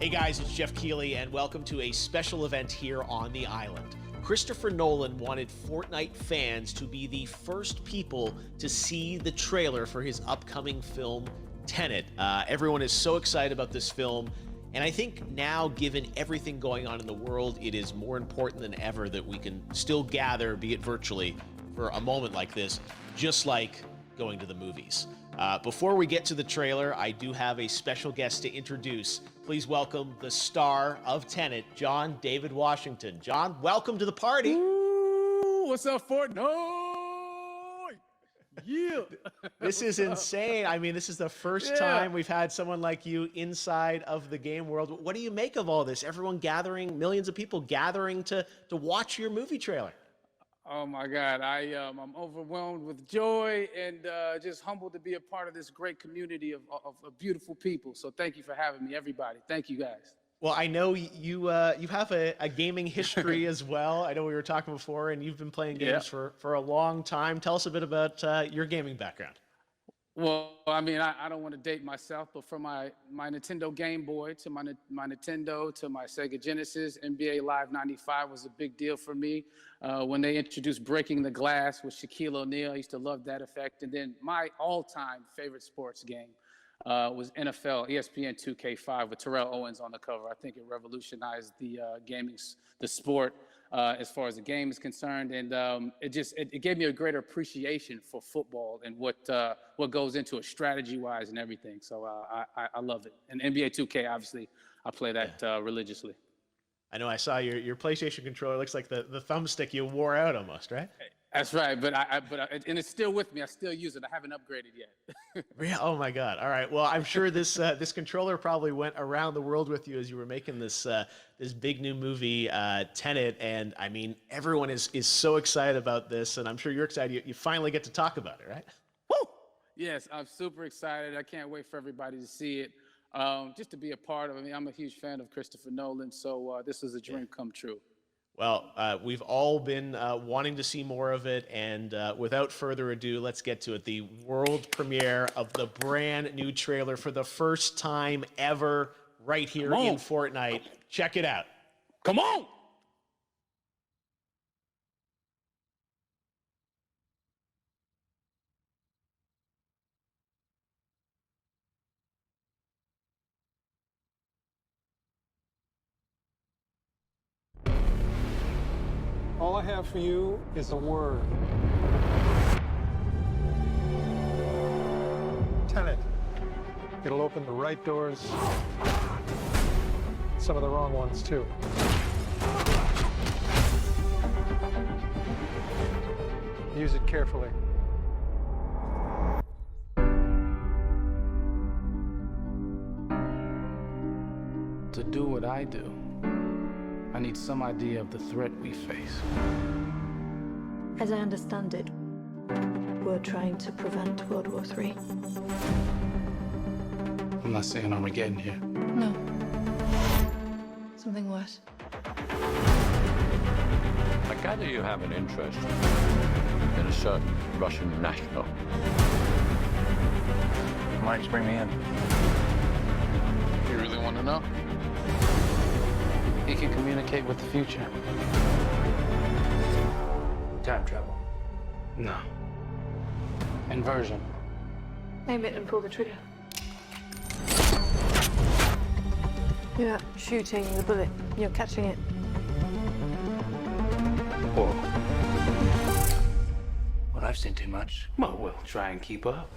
Hey guys, it's Jeff Keighley, and welcome to a special event here on the island. Christopher Nolan wanted Fortnite fans to be the first people to see the trailer for his upcoming film, Tenet. Everyone is so excited about this film, and I think now, given everything going on in the world, it is more important than ever that we can still gather, be it virtually, for a moment like this, just like going to the movies. Before we get to the trailer, I do have a special guest to introduce. Please welcome the star of Tenet, John David Washington. John, welcome to the party. Ooh, what's up, Fortnite? Yeah. This is insane. I mean, this is the first time we've had someone like you inside of the game world. What do you make of all this? Everyone gathering, millions of people gathering to watch your movie trailer. Oh my God, I'm overwhelmed with joy and just humbled to be a part of this great community of beautiful people. So thank you for having me, everybody. Thank you, guys. Well, I know you have a gaming history as well. I know we were talking before, and you've been playing games for a long time. Tell us a bit about your gaming background. Well, I mean, I don't want to date myself, but from my Nintendo Game Boy to my Nintendo to my Sega Genesis, NBA Live 95 was a big deal for me. When they introduced Breaking the Glass with Shaquille O'Neal, I used to love that effect. And then my all-time favorite sports game was NFL ESPN 2K5 with Terrell Owens on the cover. I think it revolutionized the sport as far as the game is concerned, and it gave me a greater appreciation for football and what goes into it strategy-wise and everything. So I love it. And NBA 2K, obviously, I play that religiously. I know I saw your PlayStation controller. Looks like the thumbstick you wore out almost, right? That's right, but and it's still with me. I still use it. I haven't upgraded yet. Yeah. Oh my God. All right. Well, I'm sure this controller probably went around the world with you as you were making this big new movie, Tenet. And I mean, everyone is so excited about this, and I'm sure you're excited. You finally get to talk about it, right? Woo! Yes, I'm super excited. I can't wait for everybody to see it. Just to be a part of it. I mean, I'm a huge fan of Christopher Nolan, so this is a dream come true. Well, we've all been wanting to see more of it, and without further ado, let's get to it. The world premiere of the brand new trailer for the first time ever right here in Fortnite. Check it out. Come on! All I have for you is a word. Tenet. It'll open the right doors, some of the wrong ones too. Use it carefully. To do what I do, I need some idea of the threat we face. As I understand it, we're trying to prevent World War III. I'm not saying Armageddon here. No. Something worse. I gather you have an interest in a certain Russian national. Why don't you bring me in? You really want to know? He can communicate with the future. Time travel. No. Inversion. Aim it and pull the trigger. You're not shooting the bullet, you're catching it. Whoa. Well, I've seen too much. Well, we'll try and keep up.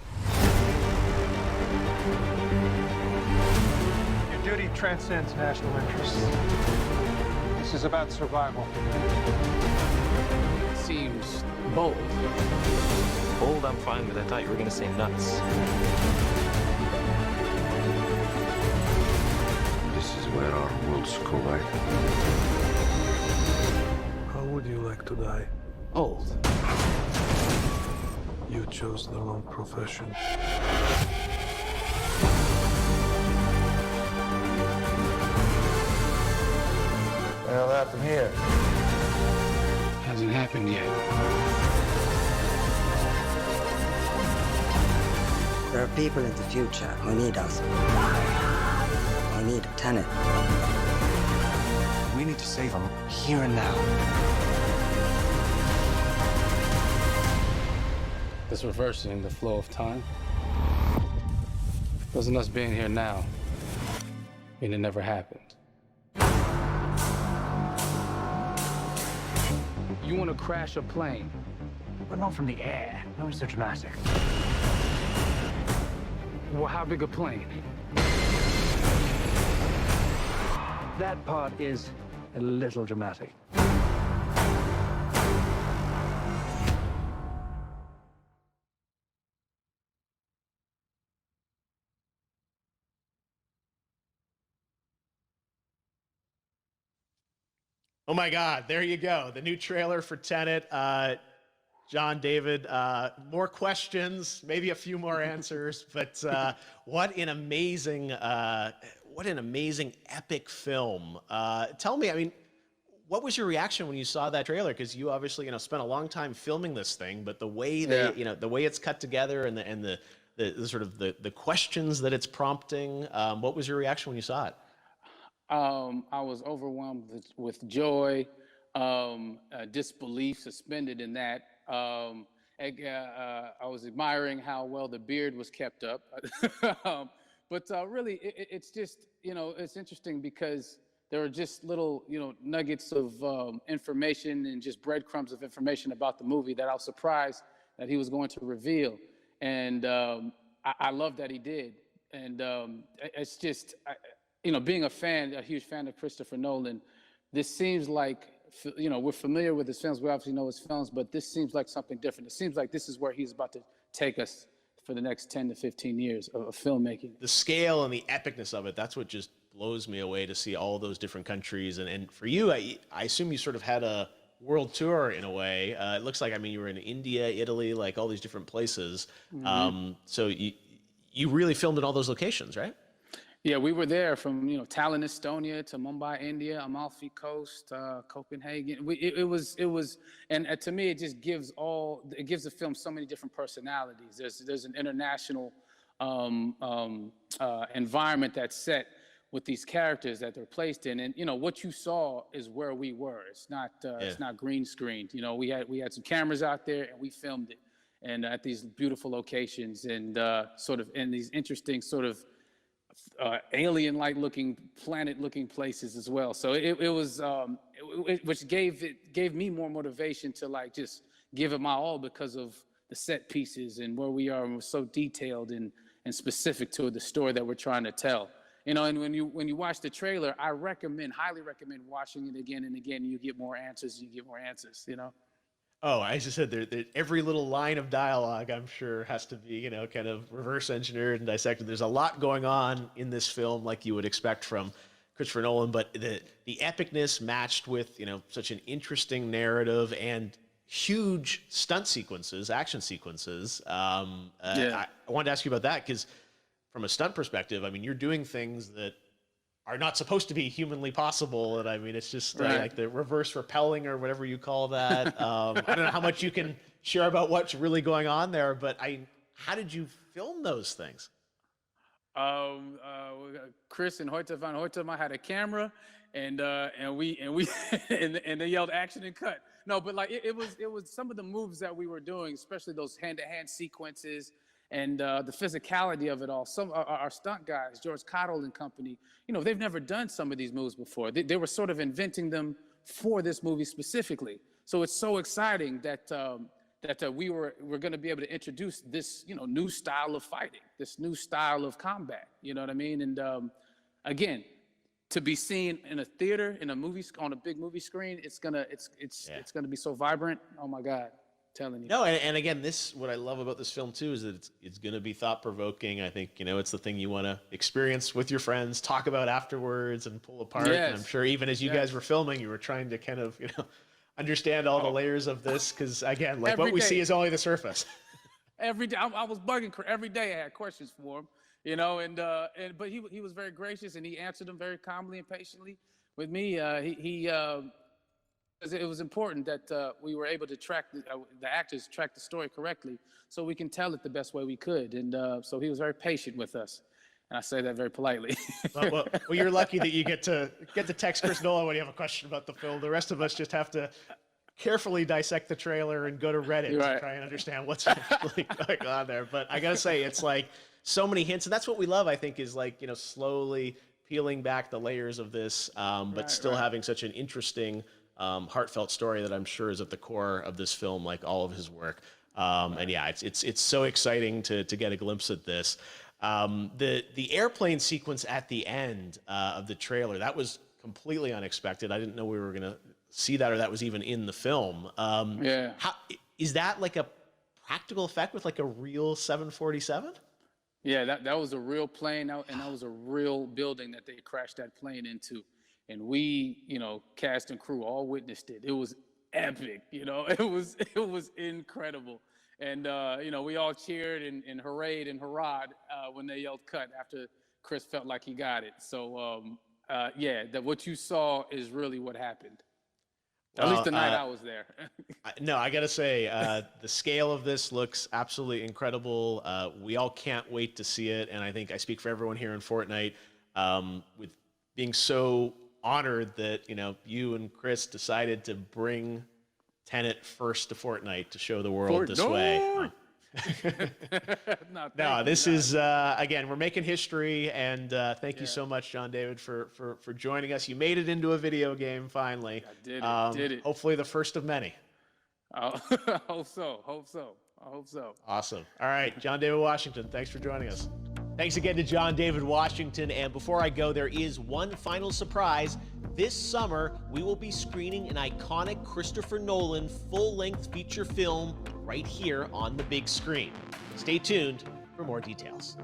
Your duty transcends national interests. This is about survival. Seems bold. Bold, I'm fine with. I thought you were going to say nuts. This is where our worlds collide. How would you like to die? Old. You chose the wrong profession. Well, that from here. Hasn't happened yet. There are people in the future who need us. Who need Tenet. We need to save him here and now. This reversing the flow of time doesn't us being here now mean it never happened. You want to crash a plane, But not from the air. No, it's so dramatic. well, how big a plane? That part is a little dramatic. Oh my God, there you go. The new trailer for Tenet. John, David, more questions, maybe a few more answers, but what an amazing epic film. Tell me, I mean, what was your reaction when you saw that trailer? Because you obviously, spent a long time filming this thing, but the way the way it's cut together and the sort of the questions that it's prompting, what was your reaction when you saw it? I was overwhelmed with joy, disbelief suspended in that. I was admiring how well the beard was kept up. But really, it's just, it's interesting because there are just little, nuggets of information and just breadcrumbs of information about the movie that I was surprised that he was going to reveal. And I love that he did. And it's just, being a huge fan of Christopher Nolan, this seems like, we're familiar with his films. We obviously know his films, but this seems like something different. It seems like this is where he's about to take us for the next 10 to 15 years of filmmaking. The scale and the epicness of it, that's what just blows me away, to see all those different countries. And for you, I assume you sort of had a world tour in a way. It looks like, you were in India, Italy, like all these different places. Mm-hmm. So you really filmed in all those locations, right? Yeah, we were there from Tallinn, Estonia, to Mumbai, India, Amalfi Coast, Copenhagen. It was, and to me, it just gives the film so many different personalities. There's an international environment that's set with these characters that they're placed in, and what you saw is where we were. It's not green screened. We had some cameras out there and we filmed it, and at these beautiful locations and sort of in these interesting sort of alien-like looking, planet-looking places as well. So it was, which gave me more motivation to just give it my all because of the set pieces and where we are, and we're so detailed and specific to the story that we're trying to tell. And when you watch the trailer, I highly recommend watching it again and again. You get more answers. Oh, I just said every little line of dialogue, I'm sure, has to be, kind of reverse engineered and dissected. There's a lot going on in this film, like you would expect from Christopher Nolan, but the epicness matched with, such an interesting narrative and huge stunt sequences, action sequences. I wanted to ask you about that because from a stunt perspective, you're doing things that are not supposed to be humanly possible. And it's just like the reverse rappelling or whatever you call that. I don't know how much you can share about what's really going on there, but how did you film those things? Chris and Hoyte van Hoytema had a camera, and they yelled action and cut. No, but it was some of the moves that we were doing, especially those hand-to-hand sequences. And the physicality of it all. Some our stunt guys, George Cottle and company, they've never done some of these moves before. They were sort of inventing them for this movie specifically. So it's so exciting that we're going to be able to introduce this new style of fighting, this new style of combat. You know what I mean? And again, to be seen in a theater, in a movie, on a big movie screen, it's gonna be so vibrant. Oh my God. Telling you. No, and again, what I love about this film too is that it's going to be thought-provoking. I think it's the thing you want to experience with your friends, talk about afterwards, and pull apart. Yes. And I'm sure even as you guys were filming, you were trying to kind of understand all the layers of this, because again, like what we see is only the surface. Every day, I was bugging every day. I had questions for him, but he was very gracious and he answered them very calmly and patiently with me. It was important that we were able to track the actors track the story correctly, so we can tell it the best way we could. And so he was very patient with us. And I say that very politely. Well, you're lucky that you get to text Chris Nolan when you have a question about the film. The rest of us just have to carefully dissect the trailer and go to Reddit to try and understand what's actually going on there. But I gotta say, it's like so many hints, and that's what we love, I think, is like, slowly peeling back the layers of this, but still having such an interesting, heartfelt story that I'm sure is at the core of this film, like all of his work. And yeah, it's so exciting to get a glimpse at this. The airplane sequence at the end of the trailer, that was completely unexpected. I didn't know we were gonna see that, or that was even in the film. How is that, like a practical effect with like a real 747? Yeah, that was a real plane, and that was a real building that they crashed that plane into. And we, cast and crew all witnessed it. It was epic, it was incredible. And, we all cheered and hurrayed and hurrahed when they yelled cut after Chris felt like he got it. So, that what you saw is really what happened. At least the night I was there. No, I got to say, the scale of this looks absolutely incredible. We all can't wait to see it. And I think I speak for everyone here in Fortnite with being so honored that, you and Chris decided to bring Tenet first to Fortnite to show the world this way. No, this is, again, we're making history, and thank you so much, John David, for joining us. You made it into a video game, finally. I did it. Hopefully the first of many. I hope so. Awesome. All right, John David Washington, thanks for joining us. Thanks again to John David Washington, and before I go, there is one final surprise. This summer, we will be screening an iconic Christopher Nolan full-length feature film right here on the big screen. Stay tuned for more details.